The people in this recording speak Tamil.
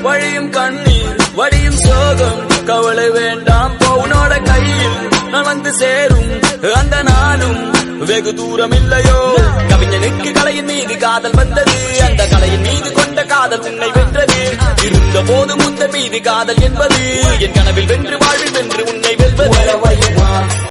வழியும் கண்ணீர் வடியும் சோகம் கவலை வேண்டாம் பவுனோட கையில் நடந்து சேரும் அந்த நாளும் வெகு தூரம் இல்லையோ. கவிஞனுக்கு கலையின் மீது காதல் வந்தது, அந்த கலையின் மீது கொண்ட காதல் உன்னை வென்றது. இருந்த போது முந்த மீது காதல் என்பது என் கனவில் வென்று வாழ்வில் வென்று